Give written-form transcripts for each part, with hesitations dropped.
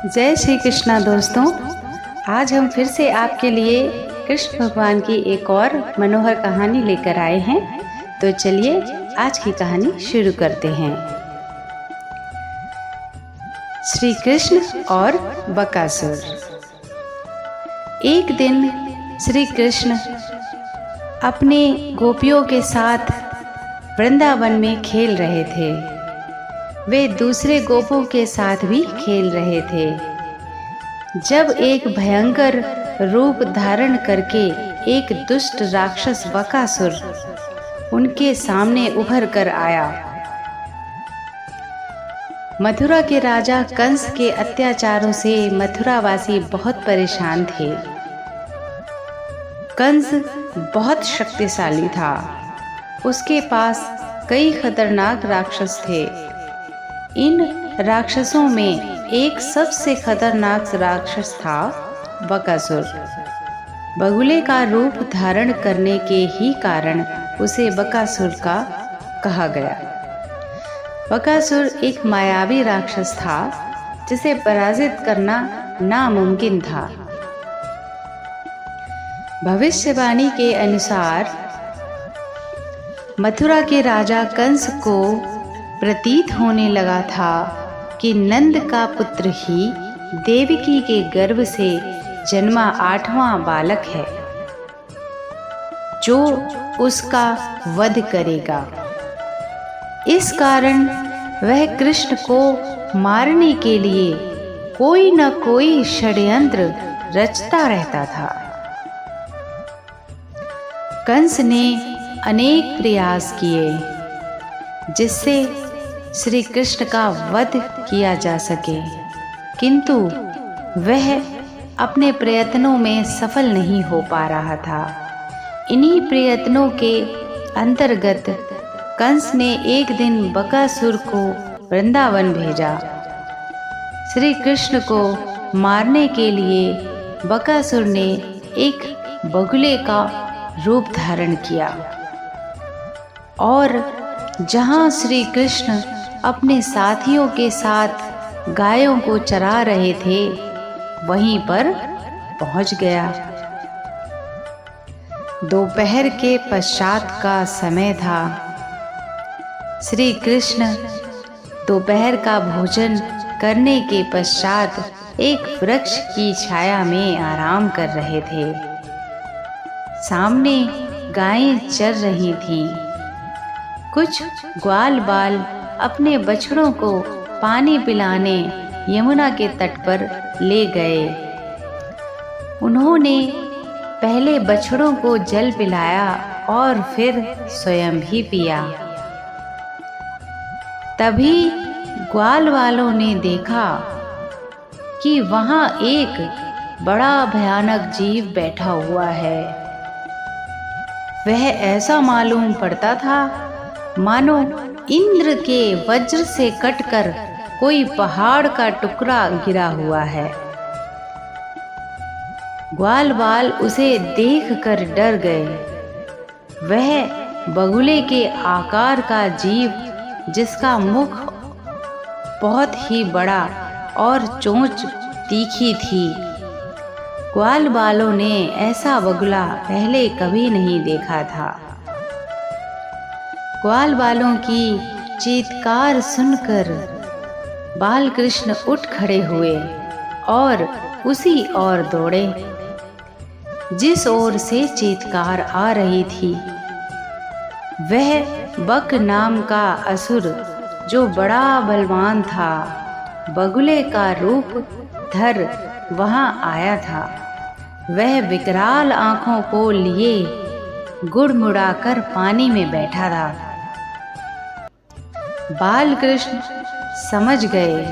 जय श्री कृष्णा दोस्तों, आज हम फिर से आपके लिए कृष्ण भगवान की एक और मनोहर कहानी लेकर आए हैं। तो चलिए आज की कहानी शुरू करते हैं। श्री कृष्ण और बकासुर। एक दिन श्री कृष्ण अपने गोपियों के साथ वृंदावन में खेल रहे थे। वे दूसरे गोपों के साथ भी खेल रहे थे जब एक भयंकर रूप धारण करके एक दुष्ट राक्षस बकासुर उनके सामने उभर कर आया। मथुरा के राजा कंस के अत्याचारों से मथुरावासी बहुत परेशान थे। कंस बहुत शक्तिशाली था। उसके पास कई खतरनाक राक्षस थे। इन राक्षसों में एक सबसे खतरनाक राक्षस था बकासुर। बगुले का रूप धारण करने के ही कारण उसे बकासुर का कहा गया। बकासुर एक मायावी राक्षस था जिसे पराजित करना नामुमकिन था। भविष्यवाणी के अनुसार मथुरा के राजा कंस को प्रतीत होने लगा था कि नंद का पुत्र ही देवकी के गर्भ से जन्मा 8वां बालक है जो उसका वध करेगा। इस कारण वह कृष्ण को मारने के लिए कोई न कोई षड्यंत्र रचता रहता था। कंस ने अनेक प्रयास किए जिससे श्री कृष्ण का वध किया जा सके, किंतु वह अपने प्रयत्नों में सफल नहीं हो पा रहा था। इन्हीं प्रयत्नों के अंतर्गत कंस ने एक दिन बकासुर को वृंदावन भेजा। श्री कृष्ण को मारने के लिए बकासुर ने एक बगुले का रूप धारण किया और जहाँ श्री कृष्ण अपने साथियों के साथ गायों को चरा रहे थे वहीं पर पहुंच गया। दोपहर के पश्चात का समय था। श्री कृष्ण दोपहर का भोजन करने के पश्चात एक वृक्ष की छाया में आराम कर रहे थे। सामने गायें चर रही थीं। कुछ ग्वाल बाल अपने बछड़ों को पानी पिलाने यमुना के तट पर ले गए। उन्होंने पहले बछड़ों को जल पिलाया और फिर स्वयं भी पिया। तभी ग्वाल वालों ने देखा कि वहां एक बड़ा भयानक जीव बैठा हुआ है। वह ऐसा मालूम पड़ता था मानो इंद्र के वज्र से कटकर कोई पहाड़ का टुकड़ा गिरा हुआ है। ग्वाल बाल उसे देखकर डर गए। वह बगुले के आकार का जीव जिसका मुख बहुत ही बड़ा और चोंच तीखी थी। ग्वाल बालों ने ऐसा बगुला पहले कभी नहीं देखा था। ग्वाल बालों की चीत्कार सुनकर बाल कृष्ण उठ खड़े हुए और उसी ओर दौड़े जिस ओर से चीत्कार आ रही थी। वह बक नाम का असुर जो बड़ा बलवान था बगुले का रूप धर वहां आया था। वह विकराल आंखों को लिए गुड़मुड़ाकर पानी में बैठा था। बाल कृष्ण समझ गए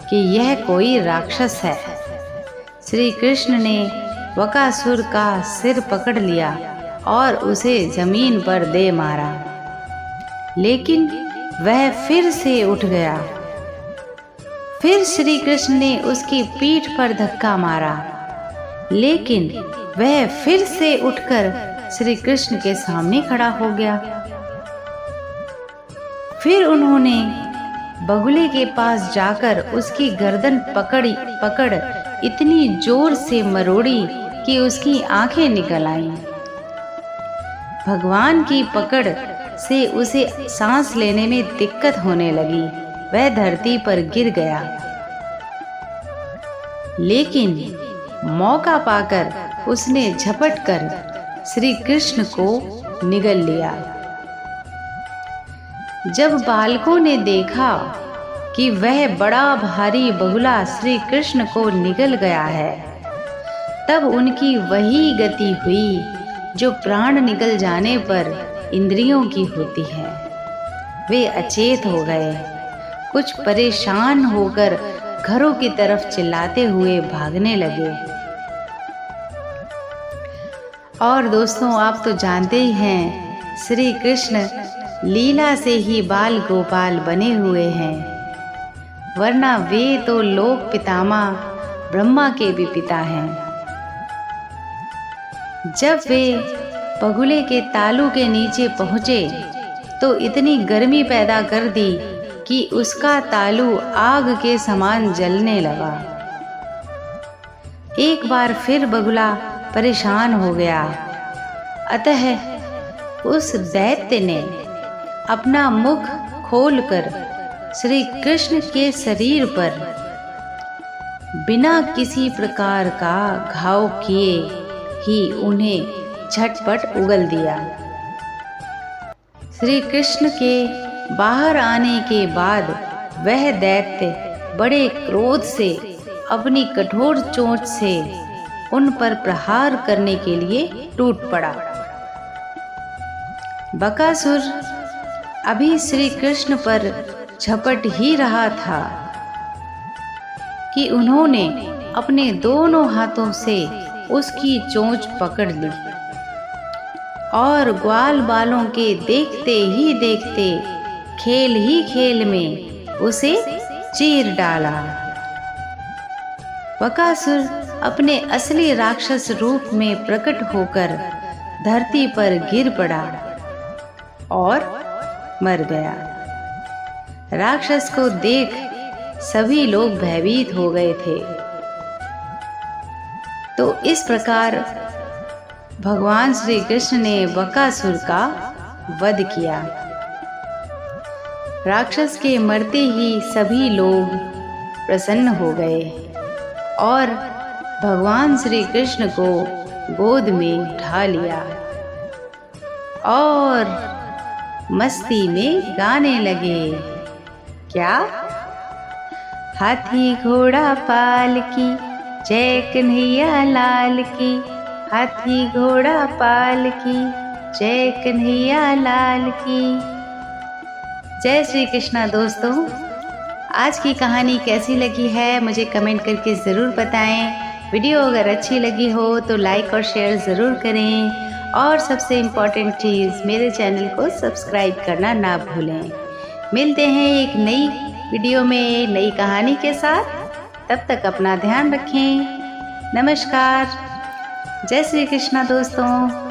कि यह कोई राक्षस है। श्री कृष्ण ने बकासुर का सिर पकड़ लिया और उसे जमीन पर दे मारा, लेकिन वह फिर से उठ गया। फिर श्री कृष्ण ने उसकी पीठ पर धक्का मारा, लेकिन वह फिर से उठकर श्री कृष्ण के सामने खड़ा हो गया। फिर उन्होंने बगुले के पास जाकर उसकी गर्दन पकड़ इतनी जोर से मरोड़ी कि उसकी आंखें निकल आईं। भगवान की पकड़ से उसे सांस लेने में दिक्कत होने लगी। वह धरती पर गिर गया, लेकिन मौका पाकर उसने झपट कर श्री कृष्ण को निगल लिया। जब बालकों ने देखा कि वह बड़ा भारी बगुला श्री कृष्ण को निगल गया है, तब उनकी वही गति हुई जो प्राण निकल जाने पर इंद्रियों की होती है। वे अचेत हो गए। कुछ परेशान होकर घरों की तरफ चिल्लाते हुए भागने लगे। और दोस्तों, आप तो जानते ही हैं, श्री कृष्ण लीला से ही बाल गोपाल बने हुए हैं, वरना वे तो लोक पितामह ब्रह्मा के भी पिता हैं। जब वे बगुले के तालू के नीचे पहुँचे तो इतनी गर्मी पैदा कर दी कि उसका तालू आग के समान जलने लगा। एक बार फिर बगुला परेशान हो गया, अतः उस दैत्य ने अपना मुख खोलकर श्री कृष्ण के शरीर पर बिना किसी प्रकार का घाव किए ही उन्हें झटपट उगल दिया। श्री कृष्ण के बाहर आने के बाद वह दैत्य बड़े क्रोध से अपनी कठोर चोंच से उन पर प्रहार करने के लिए टूट पड़ा। बकासुर अभी श्री कृष्ण पर झपट ही रहा था कि उन्होंने अपने दोनों हाथों से उसकी चोंच पकड़ ली और ग्वाल बालों के देखते ही देखते खेल ही खेल में उसे चीर डाला। बकासुर अपने असली राक्षस रूप में प्रकट होकर धरती पर गिर पड़ा और मर गया। राक्षस को देख सभी लोग भयभीत हो गए थे। तो इस प्रकार भगवान श्री कृष्ण ने बकासुर का वध किया। राक्षस के मरते ही सभी लोग प्रसन्न हो गए और भगवान श्री कृष्ण को गोद में उठा लिया और मस्ती में गाने लगे। क्या? हाथी घोड़ा पाल की जय कन्हैया लाल की, हाथी घोड़ा पाल की जय कन्हैया लाल की। जय श्री कृष्णा। दोस्तों, आज की कहानी कैसी लगी है मुझे कमेंट करके ज़रूर बताएं। वीडियो अगर अच्छी लगी हो तो लाइक और शेयर ज़रूर करें और सबसे इम्पॉर्टेंट चीज़, मेरे चैनल को सब्सक्राइब करना ना भूलें। मिलते हैं एक नई वीडियो में नई कहानी के साथ। तब तक अपना ध्यान रखें। नमस्कार। जय श्री कृष्णा दोस्तों।